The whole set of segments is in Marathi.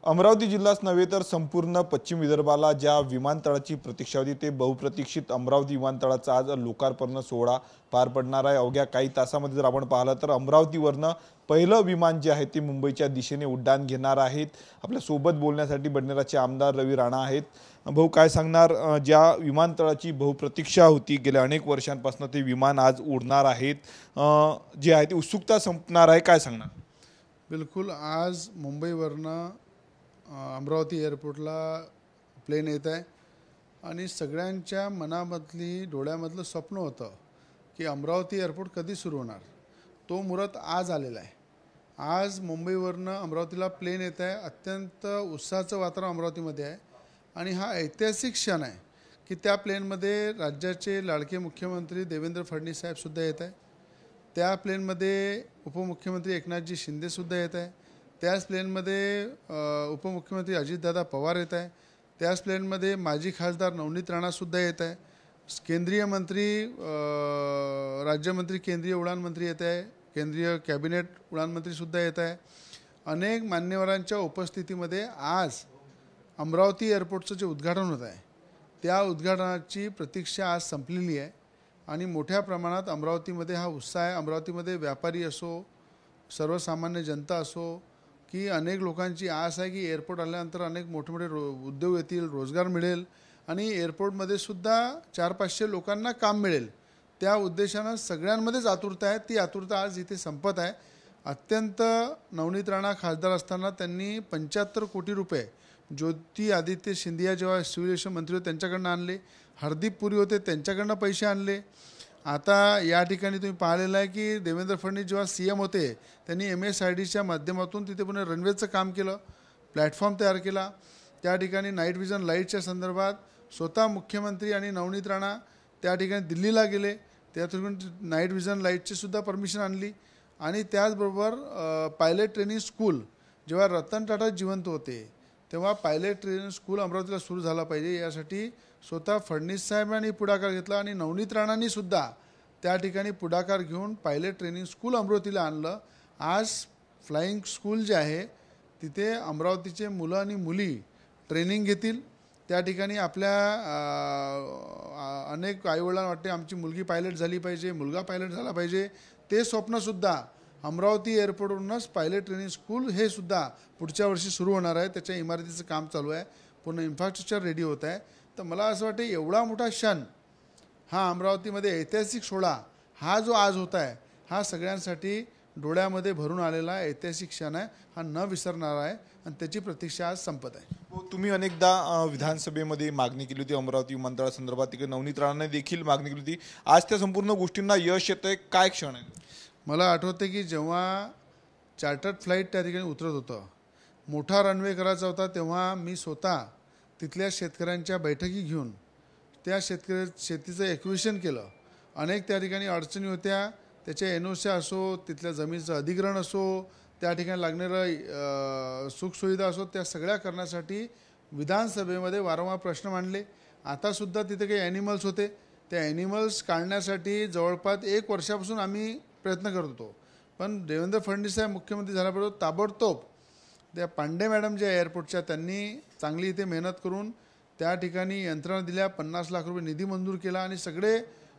अमरावती जिल्हाच नव्हे तर संपूर्ण पश्चिम विदर्भाला ज्या विमानतळाची प्रतीक्षा होती ते बहुप्रतीक्षित अमरावती विमानतळाचा आज लोकार्पण सोहळा पार पडणार आहे। अवघ्या काही तासामध्ये जर आपण पाहिलं तर अमरावतीवरनं पहिलं विमान जे आहे ते मुंबईच्या दिशेने उड्डाण घेणार आहेत। आपल्या सोबत बोलण्यासाठी बडनेराचे आमदार रवी राणा आहेत। भाऊ काय सांगणार, ज्या विमानतळाची बहुप्रतीक्षा होती गेल्या अनेक वर्षांपासून ते विमान आज उडणार आहेत, जे आहे ते उत्सुकता संपणार आहे, काय सांगणार? बिल्कुल आज मुंबईवरनं अमरावती एअरपोर्टला प्लेन येत आहे आणि सगळ्यांच्या मनामधली डोळ्यामधलं स्वप्न होतं की अमरावती एअरपोर्ट कधी सुरू होणार। तो मुहूर्त आज आलेला आहे। आज मुंबईवरनं अमरावतीला प्लेन येत आहे। अत्यंत उत्साहाचं वातावरण अमरावतीमध्ये आहे आणि हा ऐतिहासिक क्षण आहे की त्या प्लेनमध्ये राज्याचे लाडके मुख्यमंत्री देवेंद्र फडणवीस साहेबसुद्धा येत आहे। त्या प्लेनमध्ये उपमुख्यमंत्री एकनाथजी शिंदेसुद्धा येत आहे। त्याच प्लेनमध्ये उपमुख्यमंत्री अजितदादा पवार येत आहे। त्याच प्लेनमध्ये माजी खासदार नवनीत राणासुद्धा येत आहे। केंद्रीय मंत्री राज्यमंत्री केंद्रीय उड्डाण मंत्री येत आहे। केंद्रीय कॅबिनेट उड्डाण मंत्रीसुद्धा येत आहे। अनेक मान्यवरांच्या उपस्थितीमध्ये आज अमरावती एअरपोर्टचं जे उद्घाटन होत आहे त्या उद्घाटनाची प्रतीक्षा आज संपलेली आहे आणि मोठ्या प्रमाणात अमरावतीमध्ये हा उत्साह आहे। अमरावतीमध्ये व्यापारी असो, सर्वसामान्य जनता असो की अनेक लोकांची आस आहे की एअरपोर्ट आल्यानंतर अनेक मोठे मोठे उद्योग येतील, रोजगार मिळेल आणि एअरपोर्टमध्ये सुद्धा 400-500 लोकांना काम मिळेल। त्या उद्देशानं सगळ्यांमध्येच आतुरता आहे। ती आतुरता आज इथे संपत आहे। अत्यंत नवनीत राणा खासदार असताना त्यांनी 75 कोटी रुपये ज्योती आदित्य सिंधिया जेव्हा सिव्हिल एव्हिएशन मंत्री होते त्यांच्याकडनं आणले। हरदीप पुरी होते त्यांच्याकडनं पैसे आणले। आता या ठिकाणी तुम्ही पाहिलेलं आहे की देवेंद्र फडणवीस जेव्हा CM होते त्यांनी MSIDच्या माध्यमातून तिथे पुन्हा रनवेचं काम केलं, प्लॅटफॉर्म तयार केला। त्या ठिकाणी नाईट विजन लाईटच्या संदर्भात स्वतः मुख्यमंत्री आणि नवनीत राणा त्या ठिकाणी दिल्लीला गेले, त्या ठिकाणी नाईट विजन लाईटची सुद्धा परमिशन आणली आणि त्याचबरोबर पायलट ट्रेनिंग स्कूल जेव्हा रतन टाटा जिवंत होते तेव्हा पायलट ट्रेनिंग स्कूल अमरावतीला सुरू झाला पाहिजे यासाठी स्वतः फडणवीस साहेबांनी पुढाकार घेतला आणि नवनीत राणांनी सुद्धा त्या ठिकाणी पुढाकार घेऊन पायलट ट्रेनिंग स्कूल अमरावतीला आणलं। आज फ्लाइंग स्कूल जे आहे तिथे अमरावतीचे मुलं आणि मुली ट्रेनिंग घेतील। त्या ठिकाणी आपल्या अनेक आईवडिलांना वाटते आमची मुलगी पायलट झाली पाहिजे, मुलगा पायलट झाला पाहिजे। ते स्वप्नसुद्धा अमरावती एअरपोर्टवरूनच पायलट ट्रेनिंग स्कूल हे सुद्धा पुढच्या वर्षी सुरू होणार आहे। त्याच्या इमारतीचं काम चालू आहे, पूर्ण इन्फ्रास्ट्रक्चर रेडी होत आहे। तर मला असं वाटतं एवढा मोठा क्षण हा अमरावतीमध्ये ऐतिहासिक सोहळा हा जो आज होत आहे हा सगळ्यांसाठी डोळ्यामध्ये भरून आलेला ऐतिहासिक क्षण आहे। हा न विसरणारा आहे आणि त्याची प्रतीक्षा आज संपत आहे। तुम्ही अनेकदा विधानसभेमध्ये मागणी केली होती अमरावती विमानतळासंदर्भात, तिकडे नवनीत राणाने देखील मागणी केली होती। आज त्या संपूर्ण गोष्टींना यश येतंय, काय क्षण आहे? मला आठवते की जेव्हा चार्टर्ड फ्लाईट त्या ठिकाणी उतरत होतं, मोठा रनवे करायचा होता, तेव्हा मी स्वतः तिथल्या शेतकऱ्यांच्या बैठकी घेऊन त्या शेतीचं एक्विजिशन केलं। अनेक त्या ठिकाणी अडचणी होत्या, त्याच्या NOC असो, तिथल्या जमिनीचं अधिग्रहण असो, त्या ठिकाणी लागणारं सुखसुविधा असो, त्या सगळ्या करण्यासाठी विधानसभेमध्ये वारंवार प्रश्न मांडले। आतासुद्धा तिथे काही ॲनिमल्स होते, त्या ॲनिमल्स काढण्यासाठी जवळपास 1 वर्षापासून आम्ही प्रयत्न करत होतो। पण देवेंद्र फडणवीस साहेब मुख्यमंत्री झाल्याबरोबर ताबडतोब त्या पांडे मॅडम ज्या एअरपोर्टच्या त्यांनी चांगली इथे मेहनत करून त्या ठिकाणी यंत्रणा दिल्या, 50 लाख रुपये निधी मंजूर केला आणि सगळे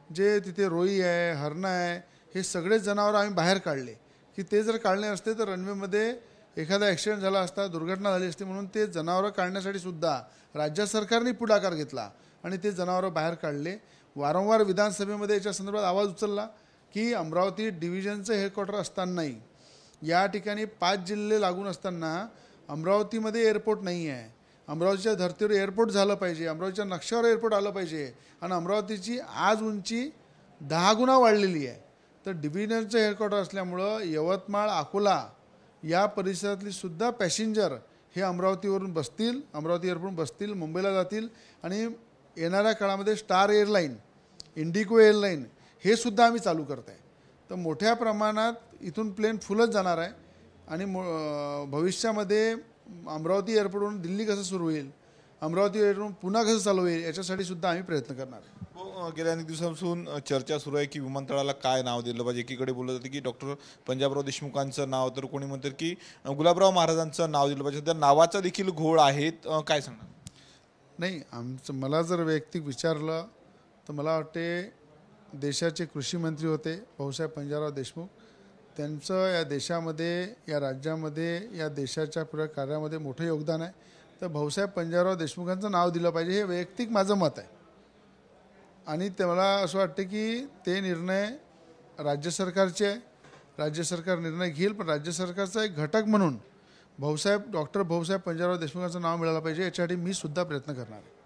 जे तिथे रोई आहे, हरणं आहे, हे सगळे जनावरं आम्ही बाहेर काढले की ते जर काढले असते तर रनवेमध्ये एखादा ॲक्सिडेंट झाला असता, दुर्घटना झाली असती। म्हणून ते जनावरं काढण्यासाठी सुद्धा राज्य सरकारने पुढाकार घेतला आणि ते जनावरं बाहेर काढले। वारंवार विधानसभेमध्ये याच्या संदर्भात आवाज उचलला की अमरावती डिव्हिजनचं हेडक्वार्टर असतानाही या ठिकाणी 5 जिल्हे लागून असताना अमरावतीमध्ये एअरपोर्ट नाही आहे। अमरावतीच्या धर्तीवर एअरपोर्ट झालं पाहिजे, अमरावतीच्या नक्षावर एअरपोर्ट आलं पाहिजे आणि अमरावतीची आज उंची 10 गुणा वाढलेली आहे। तर डिव्हिजनचं हेडक्वार्टर असल्यामुळं यवतमाळ, अकोला या परिसरातली सुद्धा पॅसेंजर हे अमरावतीवरून बसतील, अमरावती एअरपोर्ट बसतील, मुंबईला जातील आणि येणाऱ्या काळामध्ये स्टार एअरलाईन, इंडिगो एअरलाईन हे सुद्धा आम्ही चालू करत आहे। तर मोठ्या प्रमाणात इथून प्लेन फुलच जाणार आहे आणि भविष्यामध्ये अमरावती एअरपोर्टवरून दिल्ली कसं सुरू होईल, अमरावती एअरपोर्टवरून पुन्हा कसं चालू होईल याच्यासाठी सुद्धा आम्ही प्रयत्न करणार आहे। गेल्या अनेक दिवसांपासून चर्चा सुरू आहे की विमानतळाला काय नाव दिलं पाहिजे. एकीकडे बोललं जातं की डॉक्टर पंजाबराव देशमुखांचं नाव, तर कोणी म्हणतात की गुलाबराव महाराजांचं नाव दिलं पाहिजे. त्या नावाचा देखील घोळ आहेत, काय सांगणार? नाही, मला जर वैयक्तिक विचारलं तर मला वाटते देशाचे कृषी मंत्री होते भाऊसाहेब पंजाबराव देशमुख. त्यांचं या देशामध्ये, या राज्यामध्ये, या देशाच्या पुढे कार्यामध्ये मोठं योगदान आहे. तर भाऊसाहेब पंजाबराव देशमुखांचं नाव दिलं पाहिजे, हे वैयक्तिक माझं मत आहे. आणि ते मला असं वाटतं की ते निर्णय राज्य सरकारचे आहे. राज्य सरकार निर्णय घेईल, पण राज्य सरकारचा एक घटक म्हणून डॉक्टर भाऊसाहेब पंजाबराव देशमुखांचं नाव मिळालं पाहिजे, याच्यासाठी मी सुद्धा प्रयत्न करणार आहे.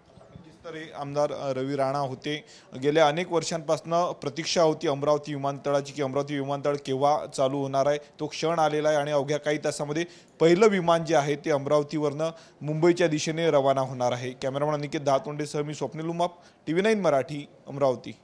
तर हे आमदार रवी राणा होते. गेल्या अनेक वर्षांपासून प्रतीक्षा होती अमरावती विमानतळाची की अमरावती विमानतळ केव्हा चालू होणार आहे. तो क्षण आलेला आहे आणि अवघ्या काही तासामध्ये पहिलं विमान जे आहे ते अमरावतीवरनं मुंबईच्या दिशेने रवाना होणार आहे. कॅमेरामॅन अनिकेत दातोंडेसह मी स्वप्नील उमाप, TV9 मराठी, अमरावती.